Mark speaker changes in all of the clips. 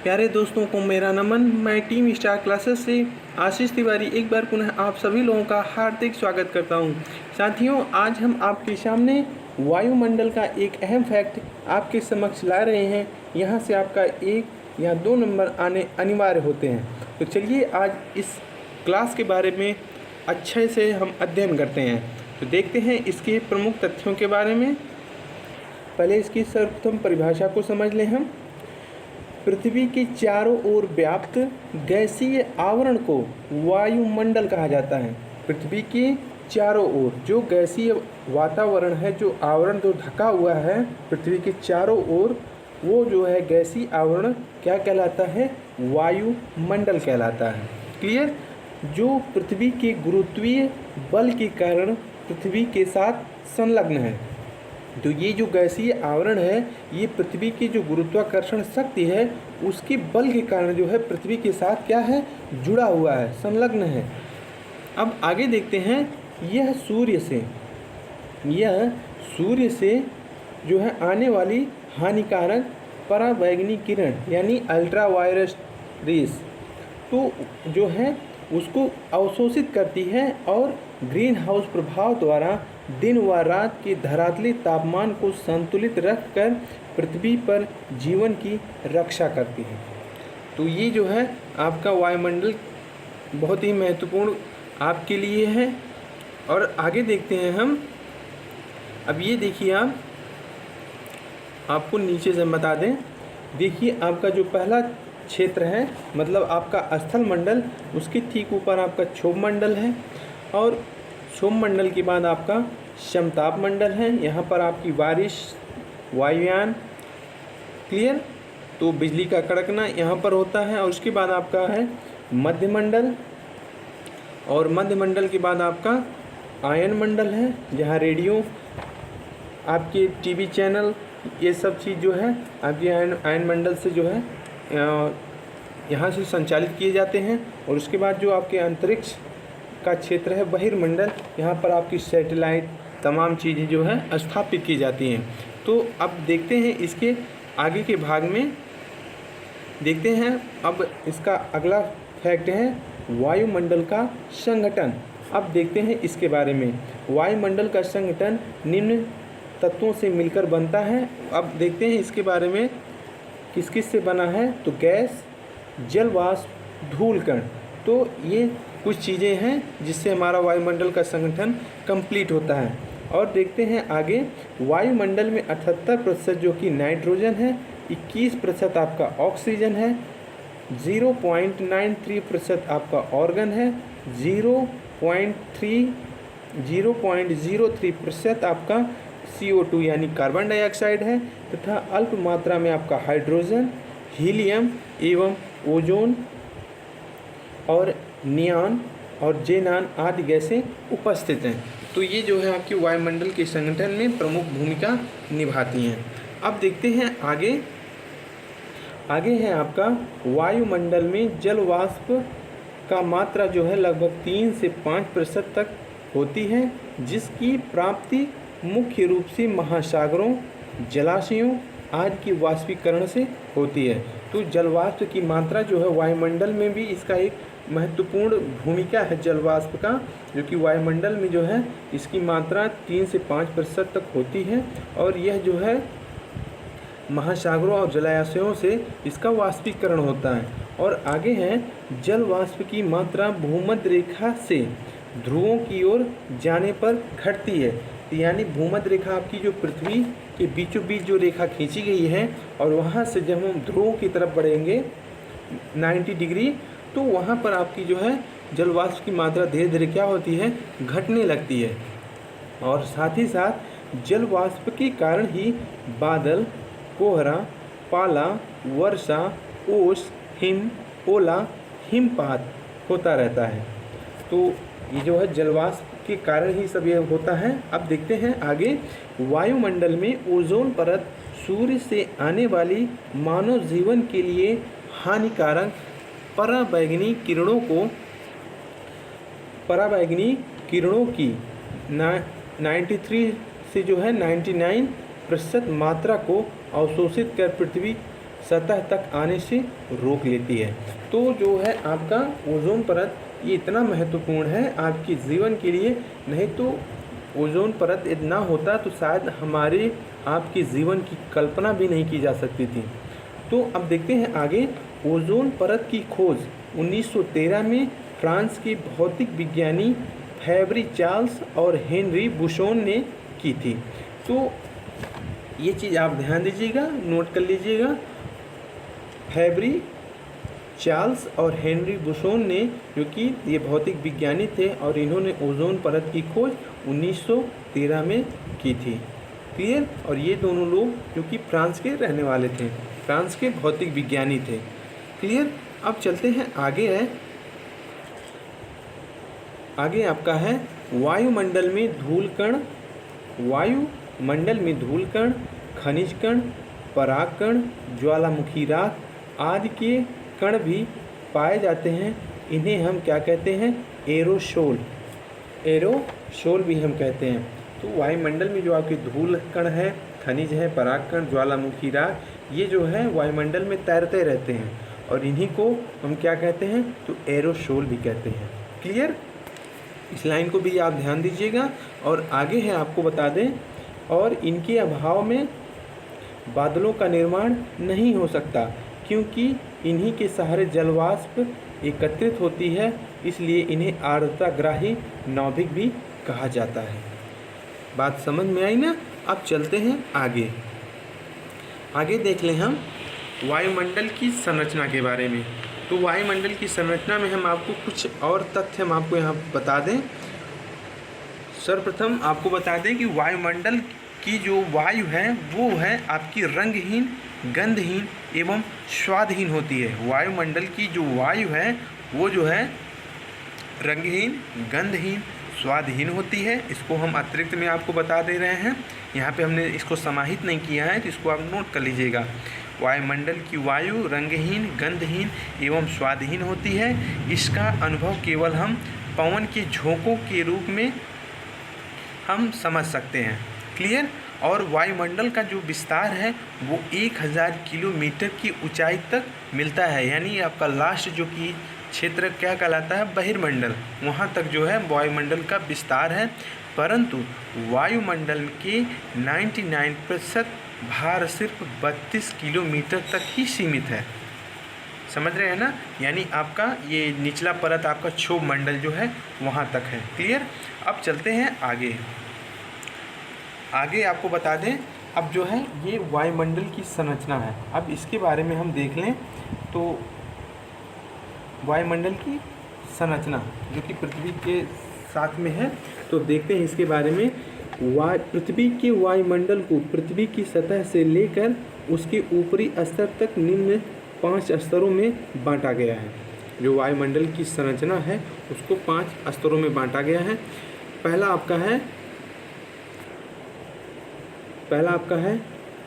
Speaker 1: प्यारे दोस्तों को मेरा नमन। मैं टीम स्टार क्लासेस से आशीष तिवारी एक बार पुनः आप सभी लोगों का हार्दिक स्वागत करता हूं। साथियों, आज हम आपके सामने वायुमंडल का एक अहम फैक्ट आपके समक्ष ला रहे हैं। यहां से आपका 1 या 2 नंबर आने अनिवार्य होते हैं। तो चलिए आज इस क्लास के बारे में अच्छे से हम अध्ययन करते हैं। तो देखते हैं इसके प्रमुख तथ्यों के बारे में। पहले इसकी सर्वप्रथम परिभाषा को समझ लें हम। पृथ्वी के चारों ओर व्याप्त गैसीय आवरण को वायुमंडल कहा जाता है। पृथ्वी के चारों ओर जो गैसीय वातावरण है, जो आवरण जो ढका हुआ है पृथ्वी के चारों ओर, वो जो है गैसीय आवरण क्या कहलाता है? वायुमंडल कहलाता है। क्लियर? जो पृथ्वी के गुरुत्वीय बल के कारण पृथ्वी के साथ संलग्न है। तो ये जो गैसीय आवरण है, ये पृथ्वी की जो गुरुत्वाकर्षण शक्ति है उसके बल के कारण जो है पृथ्वी के साथ क्या है? जुड़ा हुआ है, संलग्न है। अब आगे देखते हैं। यह सूर्य से जो है आने वाली हानिकारक पराबैंगनी किरण यानी अल्ट्रावायलेट रेस तो जो है उसको अवशोषित करती है और ग्रीन हाउस प्रभाव द्वारा दिन व रात के धरातली तापमान को संतुलित रखकर पृथ्वी पर जीवन की रक्षा करती है। तो ये जो है आपका वायुमंडल बहुत ही महत्वपूर्ण आपके लिए है। और आगे देखते हैं हम। अब ये देखिए, आपको नीचे से बता दें। देखिए, आपका जो पहला क्षेत्र है मतलब आपका स्थल मंडल, उसके ठीक ऊपर आपका क्षोभ मंडल है और क्षोभ मंडल के बाद आपका समताप मंडल है। यहाँ पर आपकी बारिश, वायुयान, क्लियर, तो बिजली का कड़कना यहाँ पर होता है। और उसके बाद आपका है मध्यमंडल, और मध्यमंडल के बाद आपका आयन मंडल है, जहाँ रेडियो, आपके टीवी चैनल, ये सब चीज़ जो है आपके आयन मंडल से जो है यहाँ से संचालित किए जाते हैं। और उसके बाद जो आपके अंतरिक्ष का क्षेत्र है बहिर्मंडल, यहाँ पर आपकी सैटेलाइट तमाम चीज़ें जो है स्थापित की जाती हैं। तो अब देखते हैं इसके आगे के भाग में। देखते हैं अब इसका अगला फैक्ट है वायुमंडल का संगठन। अब देखते हैं इसके बारे में। वायुमंडल का संगठन निम्न तत्वों से मिलकर बनता है। अब देखते हैं इसके बारे में किस किस से बना है। तो गैस, जल वाष्प, धूल कण, तो ये कुछ चीज़ें हैं जिससे हमारा वायुमंडल का संगठन कंप्लीट होता है। और देखते हैं आगे। वायुमंडल में 78% जो कि नाइट्रोजन है, 21% आपका ऑक्सीजन है, 0.93% आपका ऑर्गन है, 0.03% आपका CO2 यानी कार्बन डाइऑक्साइड है, तथा अल्प मात्रा में आपका हाइड्रोजन, हीलियम एवं ओजोन और नियॉन और जेनान आदि गैसें उपस्थित हैं। तो ये जो है आपकी वायुमंडल के संगठन में प्रमुख भूमिका निभाती हैं। अब देखते हैं आगे है आपका वायुमंडल में जल वाष्प का मात्रा जो है लगभग 3 से 5% तक होती है, जिसकी प्राप्ति मुख्य रूप से महासागरों, जलाशयों आदि की वाष्पीकरण से होती है। तो जल वाष्प की मात्रा जो है वायुमंडल में भी इसका एक महत्वपूर्ण भूमिका है जल वाष्प का, जो कि वायुमंडल में जो है इसकी मात्रा 3 से 5% तक होती है। और यह जो है महासागरों और जलाशयों से इसका वाष्पीकरण होता है। और आगे है जल वाष्प की मात्रा भूमध्य रेखा से ध्रुवों की ओर जाने पर घटती है। यानी भूमध्य रेखा आपकी जो पृथ्वी के बीचों बीच जो रेखा खींची गई है, और वहाँ से जब हम ध्रुवों की तरफ बढ़ेंगे 90 डिग्री, तो वहाँ पर आपकी जो है जल वाष्प की मात्रा धीरे धीरे क्या होती है? घटने लगती है। और साथ ही साथ जल वाष्प के कारण ही बादल, कोहरा, पाला, वर्षा, ओस, हिम, ओला, हिमपात होता रहता है। तो ये जो है जल वाष्प के कारण ही सब ये होता है। अब देखते हैं आगे। वायुमंडल में ओजोन परत सूर्य से आने वाली मानव जीवन के लिए हानिकारक पराबैंगनी किरणों की 93 से जो है 99% मात्रा को अवशोषित कर पृथ्वी सतह तक आने से रोक लेती है। तो जो है आपका ओजोन परत ये इतना महत्वपूर्ण है आपके जीवन के लिए, नहीं तो ओजोन परत ना होता तो शायद हमारे आपके जीवन की कल्पना भी नहीं की जा सकती थी। तो अब देखते हैं आगे। ओजोन परत की खोज 1913 में फ्रांस के भौतिक विज्ञानी फैब्री चार्ल्स और हेनरी बुशोन ने की थी। तो ये चीज़ आप ध्यान दीजिएगा, नोट कर लीजिएगा। फैब्री चार्ल्स और हेनरी बुशोन ने, जो कि ये भौतिक विज्ञानी थे और इन्होंने ओजोन परत की खोज 1913 में की थी। क्लियर। और ये दोनों लोग जो कि फ्रांस के रहने वाले थे, फ्रांस के भौतिक विज्ञानी थे। क्लियर। अब चलते हैं आगे है, आगे आपका है वायुमंडल में धूल कण। वायुमंडल में धूल कण, खनिज कण, पराग कण, ज्वालामुखी राख आदि के कण भी पाए जाते हैं। इन्हें हम क्या कहते हैं? एरोसोल। एरोसोल भी हम कहते हैं। तो वायुमंडल में जो आपके धूल कण है, खनिज है, पराग कण, ज्वालामुखी राख, ये जो है वायुमंडल में तैरते रहते हैं और इन्हीं को हम क्या कहते हैं? तो एरोसोल भी कहते हैं। क्लियर। इस लाइन को भी आप ध्यान दीजिएगा। और आगे है आपको बता दें, और इनके अभाव में बादलों का निर्माण नहीं हो सकता, क्योंकि इन्हीं के सहारे जलवाष्प एकत्रित होती है, इसलिए इन्हें आर्द्रताग्राही नाभिक भी कहा जाता है। बात समझ में आई ना? अब चलते हैं आगे। आगे देख लें हम वायुमंडल की संरचना के बारे में। तो वायुमंडल की संरचना में हम आपको कुछ और तथ्य हम आपको यहाँ बता दें। सर्वप्रथम आपको बता दें कि वायुमंडल की जो वायु है वो है आपकी रंगहीन, गंधहीन एवं स्वादहीन होती है। वायुमंडल की जो वायु है वो जो है रंगहीन, गंधहीन, स्वादहीन होती है। इसको हम अतिरिक्त में आपको बता दे रहे हैं, यहाँ पे हमने इसको समाहित नहीं किया है, तो इसको आप नोट कर लीजिएगा। वायुमंडल की वायु रंगहीन, गंधहीन एवं स्वादहीन होती है। इसका अनुभव केवल हम पवन के झोंकों के रूप में हम समझ सकते हैं। क्लियर। और वायुमंडल का जो विस्तार है वो 1000 किलोमीटर की ऊंचाई तक मिलता है, यानी आपका लास्ट जो कि क्षेत्र क्या कहलाता है? बहिर्मंडल, वहाँ तक जो है वायुमंडल का विस्तार है। परंतु वायुमंडल के 99% भार सिर्फ 32 किलोमीटर तक ही सीमित है। समझ रहे हैं ना? यानी आपका ये निचला परत आपका क्षोभ मंडल जो है वहाँ तक है। क्लियर। अब चलते हैं आगे। आगे आपको बता दें, अब जो है ये वायुमंडल की संरचना है। अब इसके बारे में हम देख लें तो वायुमंडल की संरचना जो कि पृथ्वी के साथ में है, तो देखते हैं इसके बारे में। पृथ्वी के वायुमंडल को पृथ्वी की सतह से लेकर उसके ऊपरी स्तर तक निम्न 5 स्तरों में बांटा गया है। जो वायुमंडल की संरचना है उसको 5 स्तरों में बांटा गया है। पहला आपका है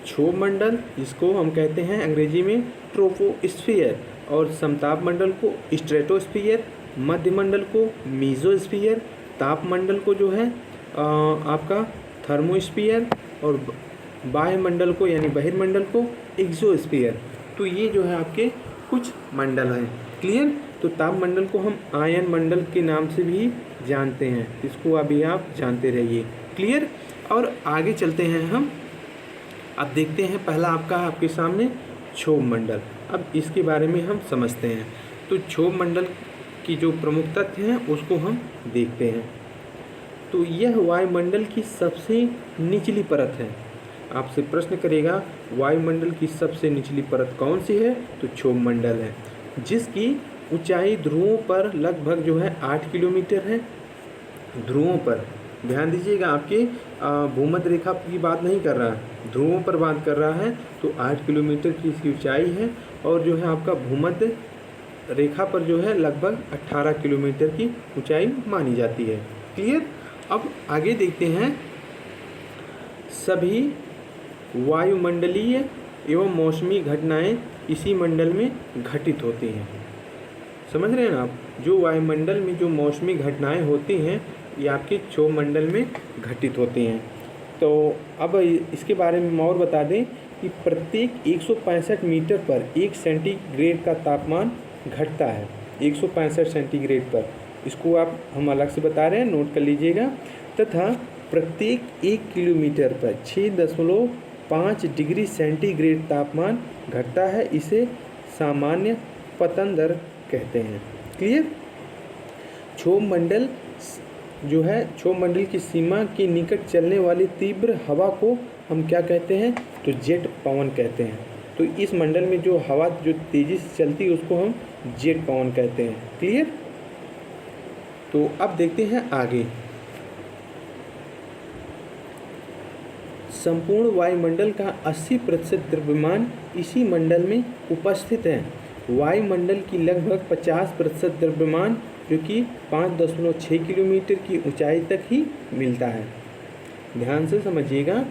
Speaker 1: क्षोभ मंडल, जिसको हम कहते हैं अंग्रेजी में ट्रोपोस्फीयर, और समताप मंडल को स्ट्रेटोस्फीयर, मध्य मंडल को मीजोस्फीयर, ताप मंडल को जो है आपका थर्मोस्फीयर, और बाह्य मंडल को यानी बहिर्मंडल को एक्सोस्फीयर। तो ये जो है आपके कुछ मंडल हैं। क्लियर। तो ताप मंडल को हम आयन मंडल के नाम से भी जानते हैं, इसको अभी आप जानते रहिए। क्लियर। और आगे चलते हैं हम। अब देखते हैं पहला आपके सामने क्षोभ मंडल। अब इसके बारे में हम समझते हैं। तो क्षोभ मंडल की जो प्रमुख तथ्य हैं उसको हम देखते हैं। तो यह वायुमंडल की सबसे निचली परत है। आपसे प्रश्न करेगा वायुमंडल की सबसे निचली परत कौन सी है? तो क्षोभ मंडल है, जिसकी ऊंचाई ध्रुवों पर लगभग जो है 8 किलोमीटर है। ध्रुवों पर ध्यान दीजिएगा, आपके भूमध्य रेखा की बात नहीं कर रहा है, ध्रुवों पर बात कर रहा है। तो 8 किलोमीटर की इसकी ऊंचाई है, और जो है आपका भूमध्य रेखा पर जो है लगभग 18 किलोमीटर की ऊंचाई मानी जाती है। क्लियर। अब आगे देखते हैं। सभी वायुमंडलीय एवं मौसमी घटनाएं इसी मंडल में घटित होती हैं। समझ रहे हैं ना आप? जो वायुमंडल में जो मौसमी घटनाएं होती हैं ये आपके क्षोभ मंडल में घटित होती हैं। तो अब इसके बारे में और बता दें कि प्रत्येक 165 मीटर पर 1 सेंटीग्रेड का तापमान घटता है। 165 सेंटीग्रेड पर, इसको आप हम अलग से बता रहे हैं, नोट कर लीजिएगा। तथा प्रत्येक 1 किलोमीटर पर 6.5 डिग्री सेंटीग्रेड तापमान घटता है। इसे सामान्य पतन दर कहते हैं। क्लियर। क्षोभ मंडल जो है, क्षोभ मंडल की सीमा के निकट चलने वाली तीव्र हवा को हम क्या कहते हैं? तो जेट पवन कहते हैं। तो इस मंडल में जो हवा जो तेज़ी से चलती है उसको हम जेट पवन कहते हैं। क्लियर। तो अब देखते हैं आगे। संपूर्ण वायुमंडल का 80% द्रव्यमान इसी मंडल में उपस्थित है। वायुमंडल की लगभग 50% द्रव्यमान जो कि 5.6 किलोमीटर की ऊंचाई तक ही मिलता है। ध्यान से समझिएगा,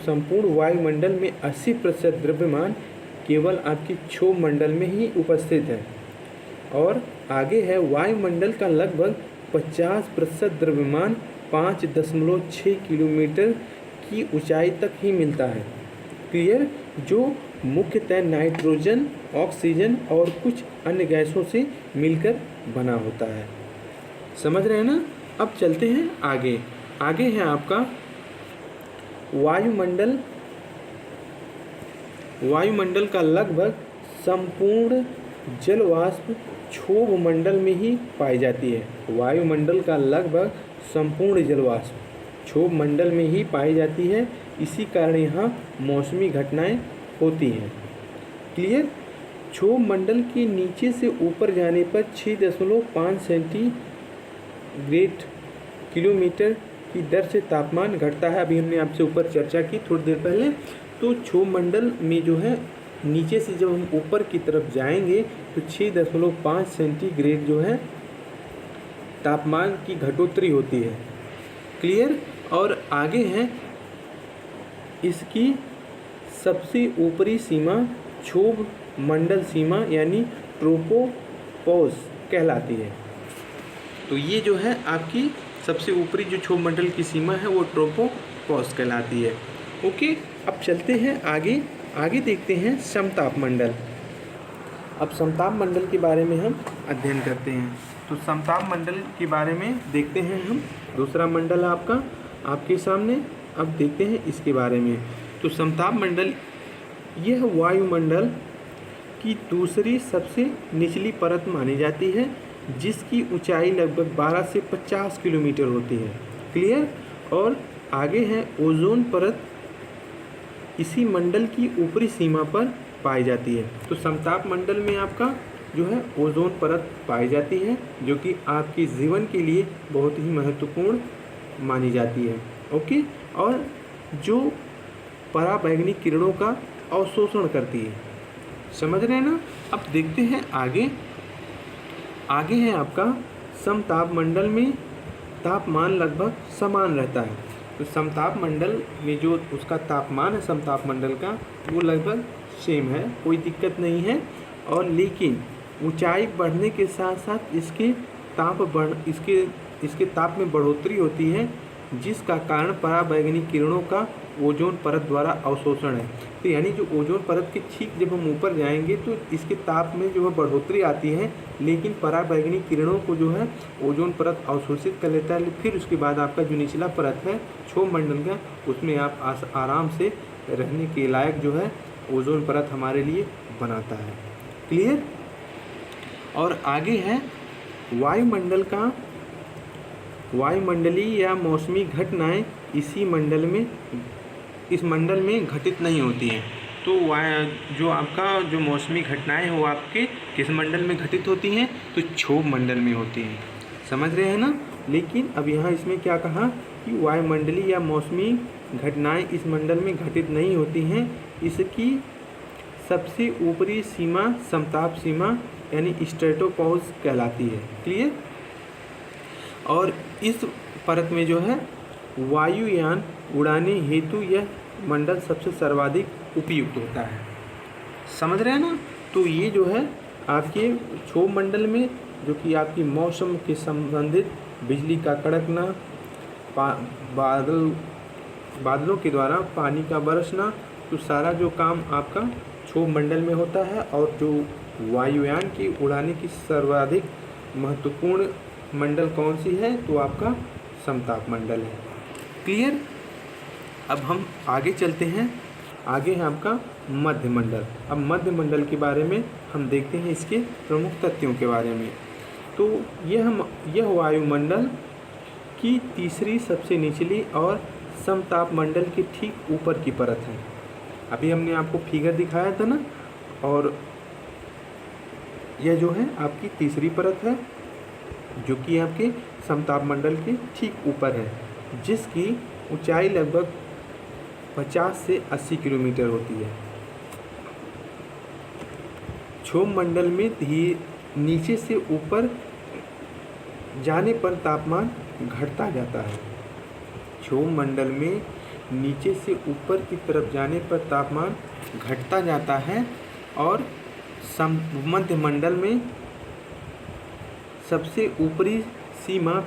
Speaker 1: संपूर्ण वायुमंडल में 80% द्रव्यमान केवल आपकी क्षोभ मंडल में ही उपस्थित है। और आगे है, वायुमंडल का लगभग 50% द्रव्यमान 5.6 किलोमीटर की ऊंचाई तक ही मिलता है। क्लियर। जो मुख्यतः नाइट्रोजन, ऑक्सीजन और कुछ अन्य गैसों से मिलकर बना होता है। समझ रहे हैं ना। अब चलते हैं आगे। आगे है आपका वायुमंडल। वायुमंडल का लगभग संपूर्ण जल वाष्प क्षोभ मंडल में ही पाई जाती है। वायुमंडल का लगभग संपूर्ण जल वाष्प क्षोभ मंडल में ही पाई जाती है। इसी कारण यहाँ मौसमी घटनाएं होती हैं। क्लियर। क्षोभ मंडल के नीचे से ऊपर जाने पर 6.5 सेंटीग्रेड किलोमीटर की दर से तापमान घटता है। अभी हमने आपसे ऊपर चर्चा की थोड़ी देर पहले। तो क्षोभ मंडल में जो है नीचे से जब हम ऊपर की तरफ जाएंगे तो 6.5 सेंटीग्रेड जो है तापमान की घटोत्तरी होती है। क्लियर। और आगे है, इसकी सबसे ऊपरी सीमा क्षोभ मंडल सीमा यानी ट्रोपोपॉज कहलाती है। तो ये जो है आपकी सबसे ऊपरी जो क्षोभ मंडल की सीमा है वो ट्रोपोपॉज कहलाती है। ओके। अब चलते हैं आगे। आगे देखते हैं समताप मंडल। अब समताप मंडल के बारे में हम अध्ययन करते हैं। तो समताप मंडल के बारे में देखते हैं हम। दूसरा मंडल है आपका आपके सामने। अब देखते हैं इसके बारे में। तो समताप मंडल यह वायुमंडल की दूसरी सबसे निचली परत मानी जाती है, जिसकी ऊंचाई लगभग 12 से 50 किलोमीटर होती है। क्लियर। और आगे है ओजोन परत इसी मंडल की ऊपरी सीमा पर पाई जाती है। तो समताप मंडल में आपका जो है ओजोन परत पाई जाती है, जो कि आपके जीवन के लिए बहुत ही महत्वपूर्ण मानी जाती है। ओके। और जो पराबैंगनी किरणों का अवशोषण करती है। समझ रहे हैं ना। अब देखते हैं आगे। आगे है आपका समताप मंडल में तापमान लगभग समान रहता है। तो समताप मंडल में जो उसका तापमान है समताप मंडल का वो लगभग सेम है, कोई दिक्कत नहीं है। और लेकिन ऊंचाई बढ़ने के साथ साथ इसके ताप में बढ़ोतरी होती है, जिसका कारण पराबैंगनी किरणों का ओजोन परत द्वारा अवशोषण है। तो यानी जो ओजोन परत के ठीक जब हम ऊपर जाएंगे तो इसके ताप में जो है बढ़ोतरी आती है, लेकिन पराबैंगनी किरणों को जो है ओजोन परत अवशोषित कर लेता है। फिर उसके बाद आपका जो निचला परत है क्षोभ मंडल का, उसमें आप आराम से रहने के लायक जो है ओजोन परत हमारे लिए बनाता है। क्लियर। और आगे है वायुमंडलीय या मौसमी घटनाएं इस मंडल में घटित नहीं होती हैं। तो जो आपका जो मौसमी घटनाएं हैं वो आपके किस मंडल में घटित होती हैं? तो क्षोभ मंडल में होती हैं। समझ रहे हैं ना। लेकिन अब यहाँ इसमें क्या कहा कि वायुमंडलीय या मौसमी घटनाएं इस मंडल में घटित नहीं होती हैं। इसकी सबसे ऊपरी सीमा समताप सीमा यानी स्ट्रेटोपॉज कहलाती है। क्लियर। और इस परत में जो है वायुयान उड़ाने हेतु यह मंडल सबसे सर्वाधिक उपयुक्त होता है। समझ रहे हैं ना। तो ये जो है आपके क्षोभ मंडल में जो कि आपकी मौसम के संबंधित बिजली का कड़कना, बादलों के द्वारा पानी का बरसना तो सारा जो काम आपका क्षोभ मंडल में होता है। और जो वायुयान की उड़ाने की सर्वाधिक महत्वपूर्ण मंडल कौन सी है, तो आपका समताप मंडल है। क्लियर। अब हम आगे चलते हैं। आगे है आपका मध्य मंडल। अब मध्य मंडल के बारे में हम देखते हैं इसके प्रमुख तथ्यों के बारे में। तो यह वायुमंडल की तीसरी सबसे निचली और समताप मंडल के ठीक ऊपर की परत है। अभी हमने आपको फिगर दिखाया था ना, और यह जो है आपकी तीसरी परत है जो कि आपके समताप मंडल के ठीक ऊपर है, जिसकी ऊंचाई लगभग 50 से 80 किलोमीटर होती है। क्षोभ मंडल में नीचे से ऊपर जाने पर तापमान घटता जाता है। क्षोभ मंडल में नीचे से ऊपर की तरफ जाने पर तापमान घटता जाता है, और मध्य मंडल में सबसे ऊपरी सीमा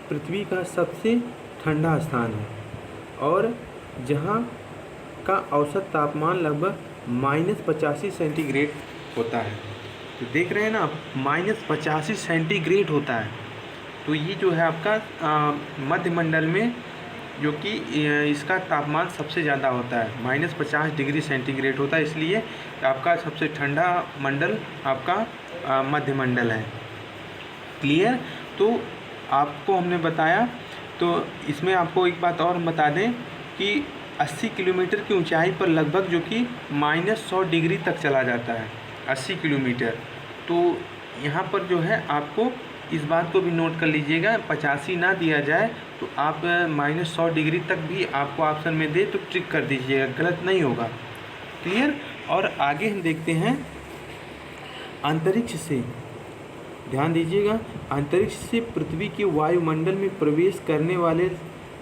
Speaker 1: पृथ्वी का सबसे ठंडा स्थान है, और जहाँ का औसत तापमान लगभग -85 सेंटीग्रेड होता है। तो देख रहे हैं ना आप, -85 सेंटीग्रेड होता है। तो ये जो है आपका मध्य मंडल में जो कि इसका तापमान सबसे ज़्यादा होता है, -50 डिग्री सेंटीग्रेड होता है, इसलिए आपका सबसे ठंडा मंडल आपका मध्य मंडल है। क्लियर। तो आपको हमने बताया। तो इसमें आपको एक बात और बता दें कि 80 किलोमीटर की ऊंचाई पर लगभग जो कि -100 डिग्री तक चला जाता है, 80 किलोमीटर। तो यहाँ पर जो है आपको इस बात को भी नोट कर लीजिएगा, 85 ना दिया जाए तो आप -100 डिग्री तक भी आपको ऑप्शन में दे तो ट्रिक कर दीजिएगा, गलत नहीं होगा। क्लियर। और आगे हम देखते हैं अंतरिक्ष से। ध्यान दीजिएगा, अंतरिक्ष से पृथ्वी के वायुमंडल में प्रवेश करने वाले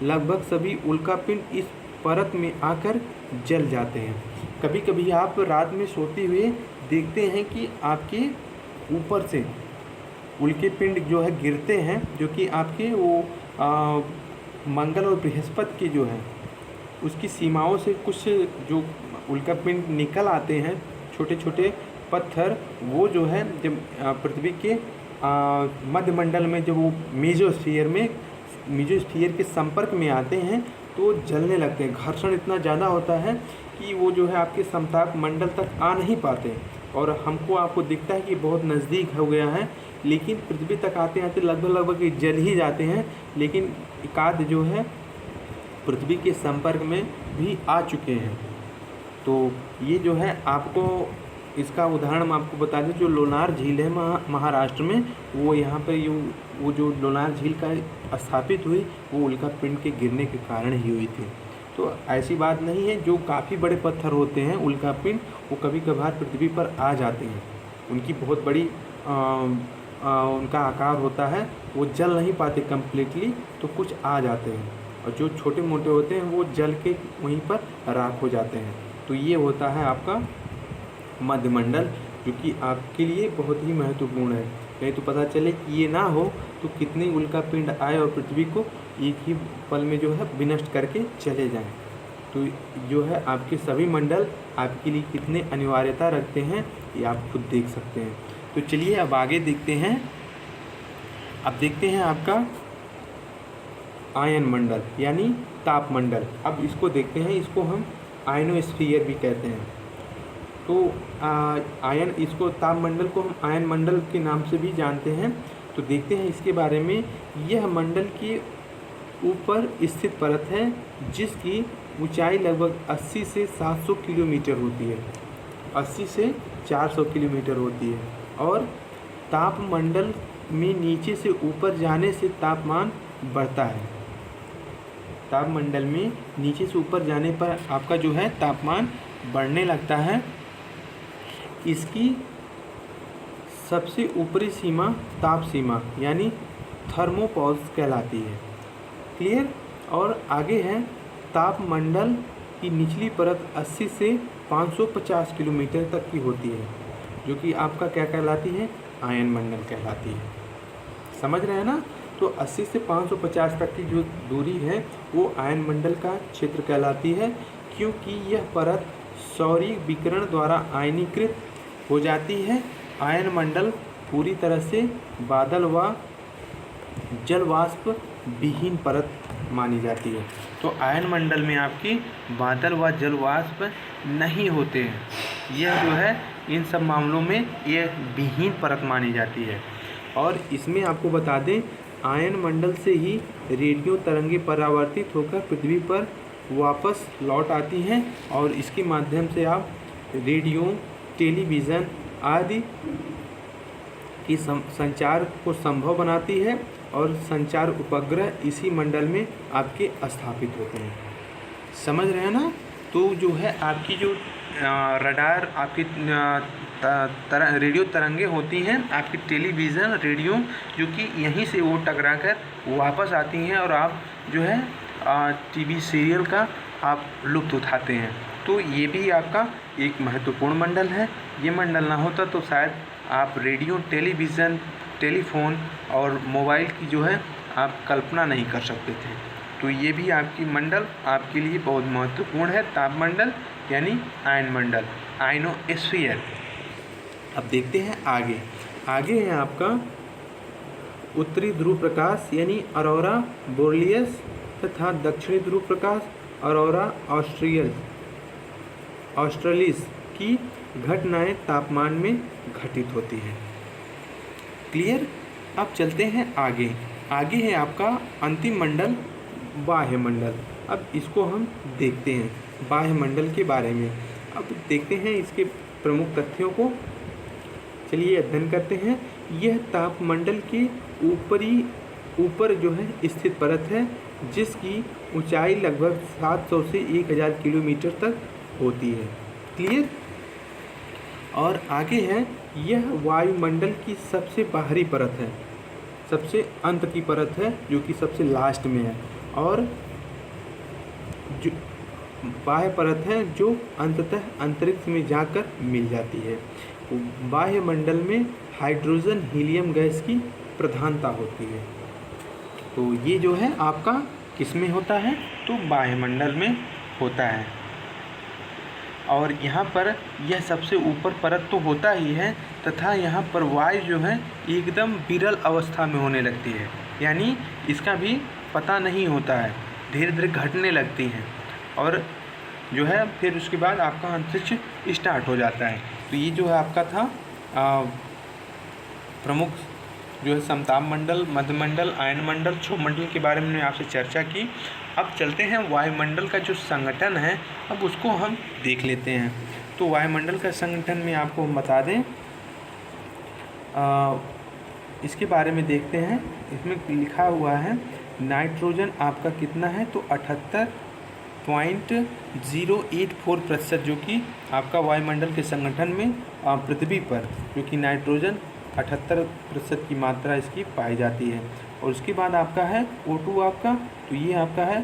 Speaker 1: लगभग सभी उल्कापिंड इस परत में आकर जल जाते हैं। कभी कभी आप रात में सोते हुए देखते हैं कि आपके ऊपर से उल्कापिंड जो है गिरते हैं, जो कि आपके वो मंगल और बृहस्पति के जो है उसकी सीमाओं से कुछ जो उल्कापिंड निकल आते हैं, छोटे छोटे पत्थर, वो जो है जब पृथ्वी के मध्य मंडल में जब वो मेसोस्फीयर के संपर्क में आते हैं तो जलने लगते हैं। घर्षण इतना ज़्यादा होता है कि वो जो है आपके समताप मंडल तक आ नहीं पाते, और आपको दिखता है कि बहुत नज़दीक हो गया है, लेकिन पृथ्वी तक आते आते लगभग जल ही जाते हैं। लेकिन एकाध जो है पृथ्वी के संपर्क में भी आ चुके हैं। तो ये जो है आपको इसका उदाहरण हम आपको बता दें, जो लोनार झील है महाराष्ट्र में, वो यहाँ पर वो जो लोनार झील का स्थापित हुई वो उल्कापिंड के गिरने के कारण ही हुई थी। तो ऐसी बात नहीं है, जो काफ़ी बड़े पत्थर होते हैं उल्कापिंड, वो कभी कभार पृथ्वी पर आ जाते हैं, उनकी बहुत बड़ी उनका आकार होता है, वो जल नहीं पाते कम्प्लीटली, तो कुछ आ जाते हैं, और जो छोटे मोटे होते हैं वो जल के वहीं पर राख हो जाते हैं। तो ये होता है आपका मध्य मंडल, जो कि आपके लिए बहुत ही महत्वपूर्ण है। कहीं तो पता चले कि ये ना हो तो कितने उल्कापिंड आए और पृथ्वी को एक ही पल में जो है विनष्ट करके चले जाएं। तो जो है आपके सभी मंडल आपके लिए कितने अनिवार्यता रखते हैं ये आप खुद देख सकते हैं। तो चलिए अब आगे देखते हैं। अब देखते हैं आपका आयन मंडल यानी ताप मंडल। अब इसको देखते हैं, इसको हम आयनोस्फीयर भी कहते हैं। तो इसको ताप मंडल को हम आयन मंडल के नाम से भी जानते हैं। तो देखते हैं इसके बारे में। यह मंडल के ऊपर स्थित परत है जिसकी ऊंचाई लगभग 80 से 700 किलोमीटर होती है, 80 से 400 किलोमीटर होती है। और ताप मंडल में नीचे से ऊपर जाने से तापमान बढ़ता है। ताप मंडल में नीचे से ऊपर जाने पर आपका जो है तापमान बढ़ने लगता है। इसकी सबसे ऊपरी सीमा ताप सीमा यानी थर्मोपॉज कहलाती है। क्लियर। और आगे है ताप मंडल की निचली परत 80 से 550 किलोमीटर तक की होती है, जो कि आपका क्या कहलाती है, आयन मंडल कहलाती है। समझ रहे हैं ना। तो 80 से 550 तक की जो दूरी है वो आयन मंडल का क्षेत्र कहलाती है। क्योंकि यह परत सौरीय विकिरण द्वारा आयनीकृत हो जाती है। आयन मंडल पूरी तरह से बादल व जल वाष्प विहीन परत मानी जाती है। तो आयन मंडल में आपकी बादल व जल वाष्प नहीं होते हैं। यह जो है इन सब मामलों में ये विहीन परत मानी जाती है। और इसमें आपको बता दें, आयन मंडल से ही रेडियो तरंगें परावर्तित होकर पृथ्वी पर वापस लौट आती हैं और इसके माध्यम से आप रेडियो, टेलीविज़न आदि की संचार को संभव बनाती है और संचार उपग्रह इसी मंडल में आपके स्थापित होते हैं। समझ रहे हैं ना? तो जो है आपकी जो रडार, आपकी रेडियो तरंगें होती हैं, आपकी टेलीविज़न, रेडियो, जो कि यहीं से वो टकरा कर वापस आती हैं और आप जो है टीवी सीरियल का आप लुत्फ़ उठाते हैं। तो ये भी आपका एक महत्वपूर्ण मंडल है। ये मंडल ना होता तो शायद आप रेडियो, टेलीविज़न, टेलीफोन और मोबाइल की जो है आप कल्पना नहीं कर सकते थे। तो ये भी आपकी मंडल आपके लिए बहुत महत्वपूर्ण है। तापमंडल यानी आयन मंडल, आयनोस्फीयर। अब देखते हैं आगे। आगे है आपका उत्तरी ध्रुव प्रकाश यानी अरोरा बोरियस तथा दक्षिणी ध्रुव प्रकाश अरोरा ऑस्ट्रेलिस की घटनाएं तापमान में घटित होती हैं। क्लियर? अब चलते हैं आगे। आगे है आपका अंतिम मंडल बाह्य मंडल। अब इसको हम देखते हैं बाह्य मंडल के बारे में। अब देखते हैं इसके प्रमुख तथ्यों को। चलिए अध्ययन करते हैं। यह तापमंडल के ऊपर जो है स्थित परत है, जिसकी ऊंचाई लगभग 700 से 1000 किलोमीटर तक होती है। क्लियर? और आगे है, यह वायुमंडल की सबसे बाहरी परत है, सबसे अंत की परत है, जो कि सबसे लास्ट में है। और जो बाह्य परत है जो अंततः अंतरिक्ष में जाकर मिल जाती है। बाह्य मंडल में हाइड्रोजन हीलियम गैस की प्रधानता होती है। तो ये जो है आपका किस में होता है? तो बाह्य मंडल में होता है। और यहाँ पर यह सबसे ऊपर परत तो होता ही है, तथा यहाँ पर वायु जो है एकदम विरल अवस्था में होने लगती है, यानी इसका भी पता नहीं होता है, धीरे धीरे घटने लगती हैं और जो है फिर उसके बाद आपका अंतरिक्ष स्टार्ट हो जाता है। तो ये जो है आपका था प्रमुख जो है समताप मंडल, मध्यमंडल, आयन मंडल, क्षोभ मंडल के बारे में आपसे चर्चा की। अब चलते हैं वायुमंडल का जो संगठन है, अब उसको हम देख लेते हैं। तो वायुमंडल का संगठन में आपको हम बता दें, इसके बारे में देखते हैं। इसमें लिखा हुआ है नाइट्रोजन आपका कितना है? तो 78.084%, जो कि आपका वायुमंडल के संगठन में पृथ्वी पर जो कि नाइट्रोजन 78% की मात्रा इसकी पाई जाती है। और उसके बाद आपका है O2 आपका, तो ये आपका है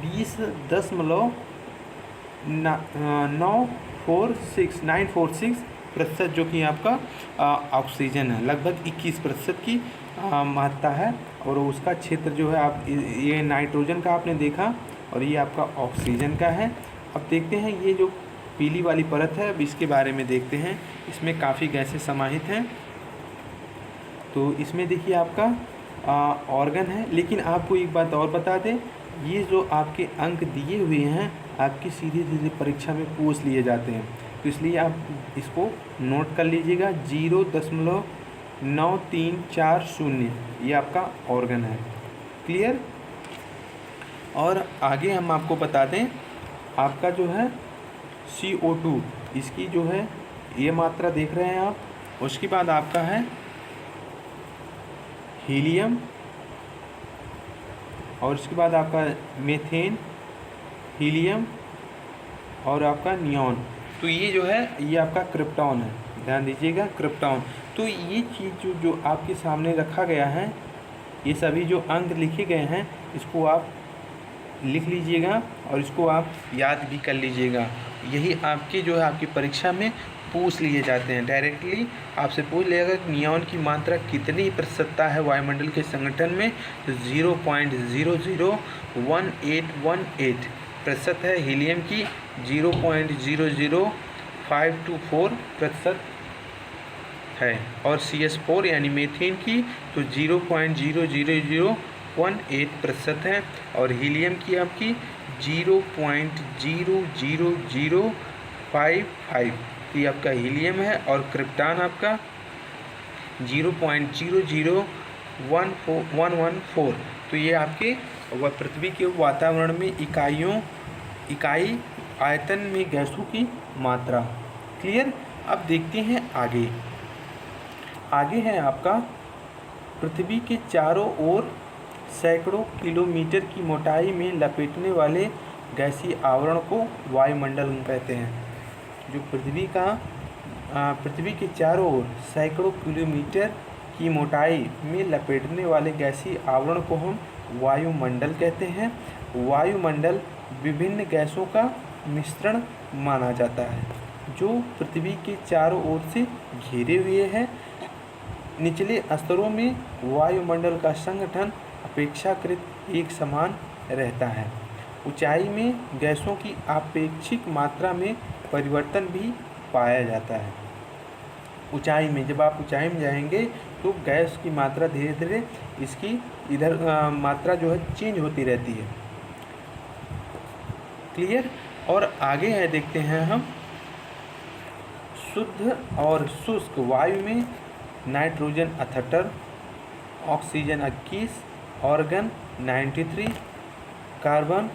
Speaker 1: 20.946% जो कि आपका ऑक्सीजन है। लगभग 21% की मात्रा है। और उसका क्षेत्र जो है आप ये नाइट्रोजन का आपने देखा और ये आपका ऑक्सीजन का है। अब देखते हैं ये जो पीली वाली परत है, अब इसके बारे में देखते हैं। इसमें काफ़ी गैसें समाहित हैं। तो इसमें देखिए आपका ऑर्गन है। लेकिन आपको एक बात और बता दें, ये जो आपके अंक दिए हुए हैं आपकी सीधे सीधे परीक्षा में पूछ लिए जाते हैं, तो इसलिए आप इसको नोट कर लीजिएगा। 0.9340 ये आपका ऑर्गन है। क्लियर? और आगे हम आपको बता दें, आपका जो है CO2 इसकी जो है ये मात्रा देख रहे हैं आप। उसके बाद आपका है हीलियम, और उसके बाद आपका मीथेन, हीलियम और आपका नियॉन। तो ये जो है ये आपका क्रिप्टॉन है, ध्यान दीजिएगा, क्रिप्टॉन। तो ये चीज़ जो आपके सामने रखा गया है, ये सभी जो अंक लिखे गए हैं इसको आप लिख लीजिएगा और इसको आप याद भी कर लीजिएगा। यही आपकी जो है आपकी परीक्षा में पूछ लिए जाते हैं। डायरेक्टली आपसे पूछ लिएगा कि नियॉन की मात्रा कितनी प्रतिशतता है वायुमंडल के संगठन में, तो 0.001818 प्रतिशत है, हीलियम की 0.00524% है, और CH4 यानी मीथेन की तो 0.00018% है, और हीलियम की आपकी 0.00055 ये आपका हीलियम है, और क्रिप्टॉन आपका 0.00114। तो ये आपके पृथ्वी के वातावरण में इकाई आयतन में गैसों की मात्रा। क्लियर। अब देखते हैं आगे है आपका पृथ्वी के चारों ओर सैकड़ों किलोमीटर की मोटाई में लपेटने वाले गैसीय आवरण को वायुमंडल कहते हैं। जो पृथ्वी के चारों ओर सैकड़ों किलोमीटर की मोटाई में लपेटने वाले गैसीय आवरण को हम वायुमंडल कहते हैं। वायुमंडल विभिन्न गैसों का मिश्रण माना जाता है जो पृथ्वी के चारों ओर से घिरे हुए हैं। निचले स्तरों में वायुमंडल का संगठन अपेक्षाकृत एक समान रहता है। ऊंचाई में गैसों की आपेक्षिक मात्रा में परिवर्तन भी पाया जाता है। ऊंचाई में जब आप ऊंचाई में जाएंगे तो गैस की मात्रा धीरे धीरे इसकी इधर मात्रा जो है चेंज होती रहती है। क्लियर। और आगे है देखते हैं हम शुद्ध और शुष्क वायु में nitrogen 78, oxygen 21, argon 93, carbon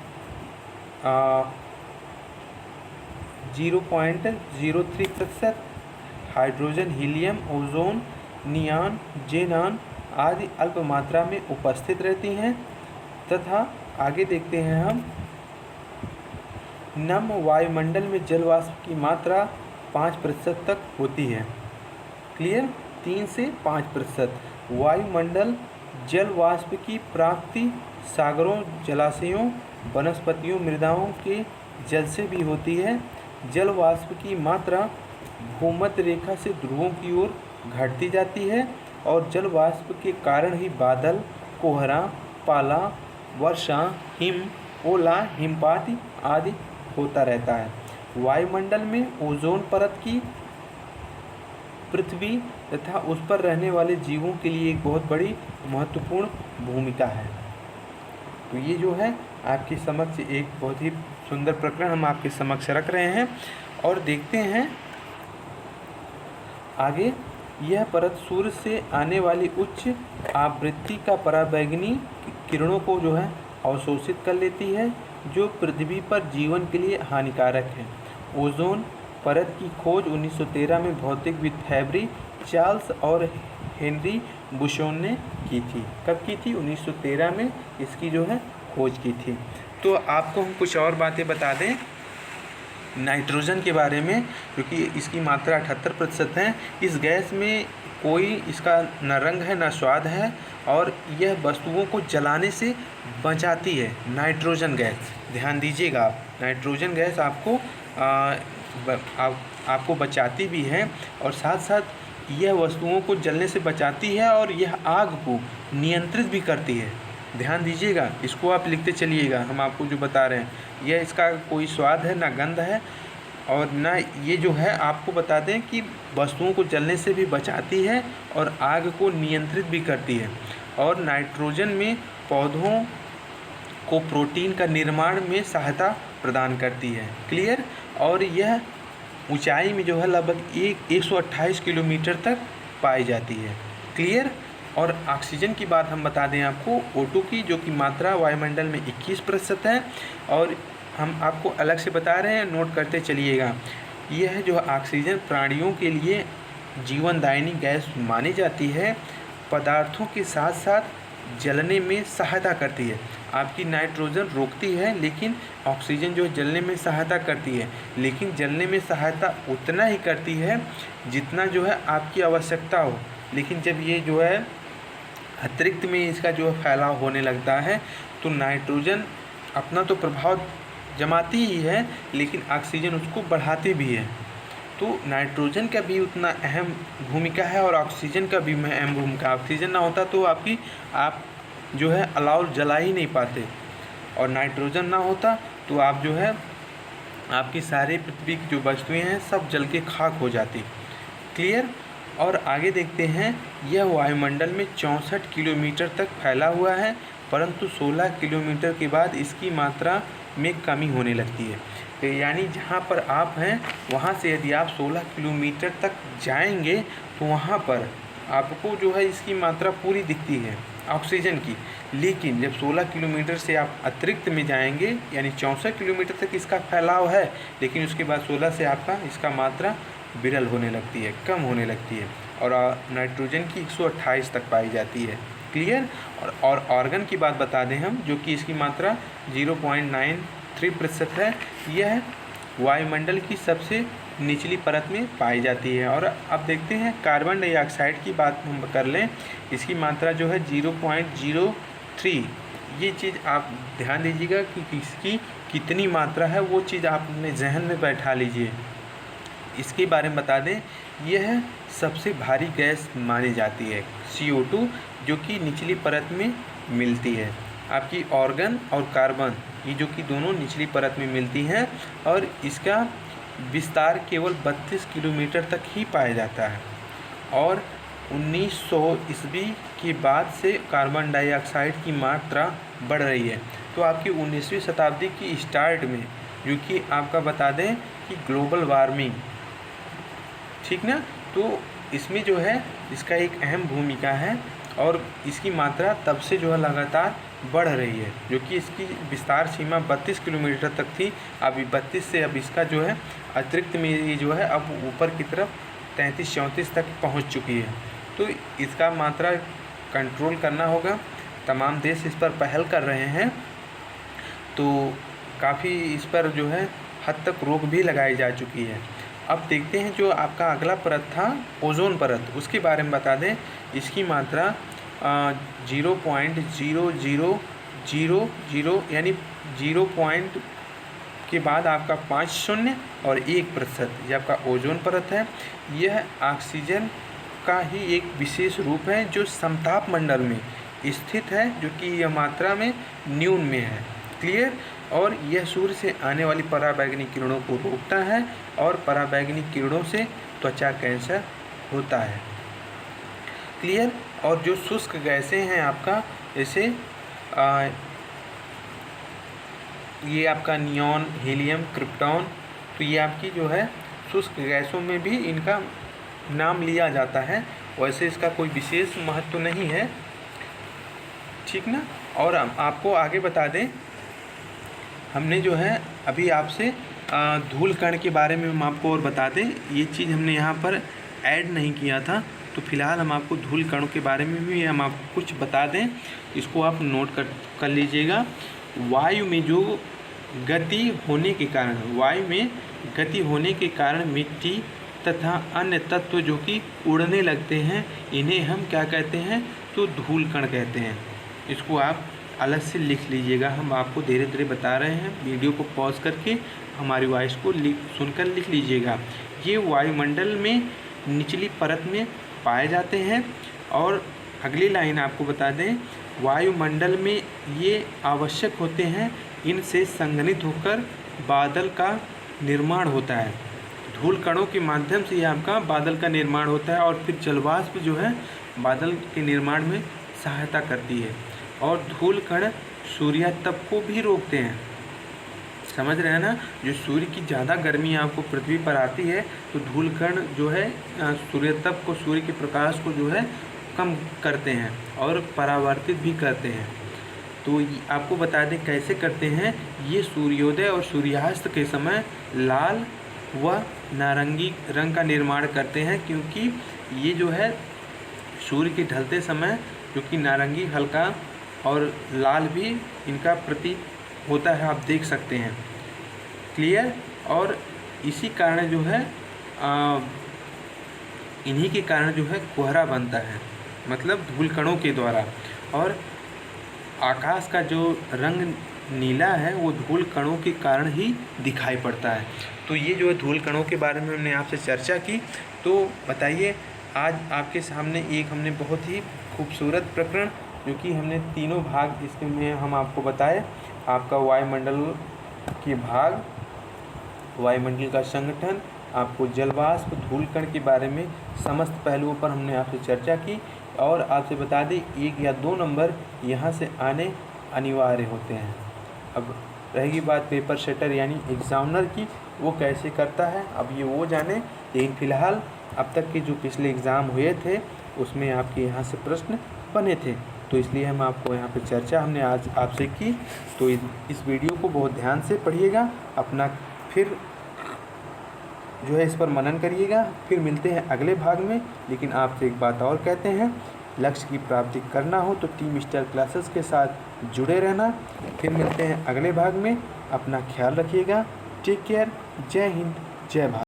Speaker 1: 0.03%, hydrogen, helium, ozone, neon, xenon आदि अल्प मात्रा में उपस्थित रहती हैं। तथा आगे देखते हैं हम नम वायुमंडल में जल वाष्प की मात्रा 5% तक होती है। क्लियर। 3 से 5%। वायुमंडल जल वाष्प की प्राप्ति सागरों, जलाशयों, वनस्पतियों, मृदाओं के जल से भी होती है। जल वाष्प की मात्रा भूमध्य रेखा से ध्रुवों की ओर घटती जाती है, और जल वाष्प के कारण ही बादल, कोहरा, पाला, वर्षा, हिम, ओला, हिमपात आदि होता रहता है। वायुमंडल में ओजोन परत की पृथ्वी तथा उस पर रहने वाले जीवों के लिए एक बहुत बड़ी महत्वपूर्ण भूमिका है। तो ये जो है आपके समक्ष एक बहुत ही सुंदर प्रकरण हम आपके समक्ष रख रहे हैं। और देखते हैं आगे। यह परत सूर्य से आने वाली उच्च आवृत्ति का पराबैंगनी किरणों को जो है अवशोषित कर लेती है, जो पृथ्वी पर जीवन के लिए हानिकारक है। ओजोन परत की खोज 1913 में भौतिकविद फैब्री चार्ल्स और हेनरी बुशोन ने की थी। कब की थी? 1913 में इसकी जो है खोज की थी। तो आपको हम कुछ और बातें बता दें नाइट्रोजन के बारे में, क्योंकि इसकी मात्रा 78% है। इस गैस में कोई इसका न रंग है न स्वाद है, और यह वस्तुओं को जलाने से बचाती है। नाइट्रोजन गैस, ध्यान दीजिएगा आप, नाइट्रोजन गैस आपको बचाती भी है, और साथ साथ यह वस्तुओं को जलने से बचाती है, और यह आग को नियंत्रित भी करती है। ध्यान दीजिएगा, इसको आप लिखते चलिएगा। हम आपको जो बता रहे हैं, यह इसका कोई स्वाद है ना गंध है, और ना ये जो है आपको बता दें कि वस्तुओं को जलने से भी बचाती है और आग को नियंत्रित भी करती है। और नाइट्रोजन में पौधों को प्रोटीन का निर्माण में सहायता प्रदान करती है। क्लियर। और यह ऊंचाई में जो है लगभग 128 किलोमीटर तक पाई जाती है। क्लियर। और ऑक्सीजन की बात हम बता दें आपको, O2 की, जो कि मात्रा वायुमंडल में 21% है, और हम आपको अलग से बता रहे हैं, नोट करते चलिएगा। यह जो ऑक्सीजन प्राणियों के लिए जीवनदायिनी गैस मानी जाती है। पदार्थों के साथ साथ जलने में सहायता करती है। आपकी नाइट्रोजन रोकती है, लेकिन ऑक्सीजन जो जलने में सहायता करती है, लेकिन जलने में सहायता उतना ही करती है जितना जो है आपकी आवश्यकता हो। लेकिन जब ये जो है अतिरिक्त में इसका जो है फैलाव होने लगता है, तो नाइट्रोजन अपना तो प्रभाव जमाती ही है, लेकिन ऑक्सीजन उसको बढ़ाती भी है। तो नाइट्रोजन का भी उतना अहम भूमिका है, और ऑक्सीजन का भी अहम भूमिका। ऑक्सीजन ना होता तो आप जो है अलाव जला ही नहीं पाते, और नाइट्रोजन ना होता तो आप जो है आपकी सारी पृथ्वी की जो वस्तुएं हैं सब जल के खाक हो जाती। क्लियर। और आगे देखते हैं, यह वायुमंडल में 64 किलोमीटर तक फैला हुआ है, परंतु 16 किलोमीटर के बाद इसकी मात्रा में कमी होने लगती है। तो यानी जहाँ पर आप हैं वहाँ से यदि आप 16 किलोमीटर तक जाएंगे तो वहाँ पर आपको जो है इसकी मात्रा पूरी दिखती है ऑक्सीजन की। लेकिन जब 16 किलोमीटर से आप अतिरिक्त में जाएंगे, यानी 64 किलोमीटर तक इसका फैलाव है, लेकिन उसके बाद 16 से आपका इसका मात्रा विरल होने लगती है, कम होने लगती है, और नाइट्रोजन की 128 तक पाई जाती है। क्लियर। और ऑर्गन की बात बता दें हम, जो कि इसकी मात्रा 0.93% है। यह वायुमंडल की सबसे निचली परत में पाई जाती है। और अब देखते हैं कार्बन डाइऑक्साइड की बात हम कर लें, इसकी मात्रा जो है 0.03। ये चीज़ आप ध्यान दीजिएगा कि इसकी कितनी मात्रा है, वो चीज़ आप अपने जहन में बैठा लीजिए। इसके बारे में बता दें, यह सबसे भारी गैस मानी जाती है CO2, जो कि निचली परत में मिलती है। आपकी ऑर्गन और कार्बन ये जो कि दोनों निचली परत में मिलती हैं, और इसका विस्तार केवल 32 किलोमीटर तक ही पाया जाता है। और 1900 ईस्वी के बाद से कार्बन डाइऑक्साइड की मात्रा बढ़ रही है। तो आपकी 19वीं शताब्दी की स्टार्ट में, जो कि आपका बता दें कि ग्लोबल वार्मिंग, ठीक ना, तो इसमें जो है इसका एक अहम भूमिका है, और इसकी मात्रा तब से जो है लगातार बढ़ रही है, जो कि इसकी विस्तार सीमा 32 किलोमीटर तक थी। अभी 32 से अब इसका जो है अतिरिक्त में ये जो है अब ऊपर की तरफ 33-34 तक पहुंच चुकी है। तो इसका मात्रा कंट्रोल करना होगा। तमाम देश इस पर पहल कर रहे हैं, तो काफ़ी इस पर जो है हद तक रोक भी लगाई जा चुकी है। अब देखते हैं जो आपका अगला परत था, ओजोन परत, उसके बारे में बता दें। इसकी मात्रा 0.0000 यानी 0 पॉइंट के बाद आपका 5 शून्य और 1%, ये आपका ओजोन परत है। यह ऑक्सीजन का ही एक विशेष रूप है जो समताप मंडल में स्थित है, जो कि यह मात्रा में न्यून में है। क्लियर। और यह सूर्य से आने वाली पराबैंगनी किरणों को रोकता है, और पराबैंगनी किरणों से त्वचा कैंसर होता है। क्लियर। और जो शुष्क गैसें हैं आपका, जैसे ये आपका नियॉन, हीलियम, क्रिप्टॉन, तो ये आपकी जो है शुष्क गैसों में भी इनका नाम लिया जाता है। वैसे इसका कोई विशेष महत्व नहीं है, ठीक ना। और आपको आगे बता दें, हमने जो है अभी आपसे धूल कण के बारे में हम आपको और बता दें, ये चीज़ हमने यहाँ पर ऐड नहीं किया था, तो फिलहाल हम आपको धूल कणों के बारे में भी हम आपको कुछ बता दें, इसको आप नोट कर लीजिएगा। वायु में जो गति होने के कारण, वायु में गति होने के कारण मिट्टी तथा अन्य तत्व जो कि उड़ने लगते हैं, इन्हें हम क्या कहते हैं, तो धूल कण कहते हैं। इसको आप अलग से लिख लीजिएगा, हम आपको धीरे धीरे बता रहे हैं। वीडियो को पॉज करके हमारी वॉइस को सुनकर लिख लीजिएगा। ये वायुमंडल में निचली परत में पाए जाते हैं। और अगली लाइन आपको बता दें, वायुमंडल में ये आवश्यक होते हैं, इनसे संघनित होकर बादल का निर्माण होता है। धूल कणों के माध्यम से आपका बादल का निर्माण होता है, और फिर जलवाष्प जो है बादल के निर्माण में सहायता करती है। और धूल कण सूर्यातप को भी रोकते हैं। समझ रहे हैं ना, जो सूर्य की ज़्यादा गर्मी आपको पृथ्वी पर आती है, तो धूल कण जो है सूर्यातप को, सूर्य के प्रकाश को जो है कम करते हैं और परावर्तित भी करते हैं। तो आपको बता दें कैसे करते हैं। ये सूर्योदय और सूर्यास्त के समय लाल व नारंगी रंग का निर्माण करते हैं, क्योंकि ये जो है सूर्य के ढलते समय जो कि नारंगी, हल्का और लाल भी इनका प्रतीक होता है, आप देख सकते हैं। क्लियर। और इसी कारण जो है इन्हीं के कारण जो है कोहरा बनता है, मतलब धूल कणों के द्वारा। और आकाश का जो रंग नीला है वो धूल कणों के कारण ही दिखाई पड़ता है। तो ये जो है धूल कणों के बारे में हमने आपसे चर्चा की। तो बताइए, आज आपके सामने एक हमने बहुत ही खूबसूरत प्रकरण, जो कि हमने तीनों भाग इसके में हम आपको बताए, आपका वायुमंडल के भाग, वायुमंडल का संगठन, आपको जलवाष्प, धूलकण के बारे में समस्त पहलुओं पर हमने आपसे चर्चा की। और आपसे बता दें 1 या 2 नंबर यहाँ से आने अनिवार्य होते हैं। अब रहेगी बात पेपर सेटर यानी एग्जामिनर की, वो कैसे करता है अब ये वो जाने। लेकिन फ़िलहाल अब तक के जो पिछले एग्ज़ाम हुए थे उसमें आपके यहाँ से प्रश्न बने थे, तो इसलिए हम आपको यहाँ पे चर्चा हमने आज आपसे की। तो इस वीडियो को बहुत ध्यान से पढ़िएगा, अपना फिर जो है इस पर मनन करिएगा। फिर मिलते हैं अगले भाग में। लेकिन आपसे एक बात और कहते हैं, लक्ष्य की प्राप्ति करना हो तो टीम स्टार क्लासेस के साथ जुड़े रहना। फिर मिलते हैं अगले भाग में, अपना ख्याल रखिएगा। Take care. जय हिंद, जय भारत।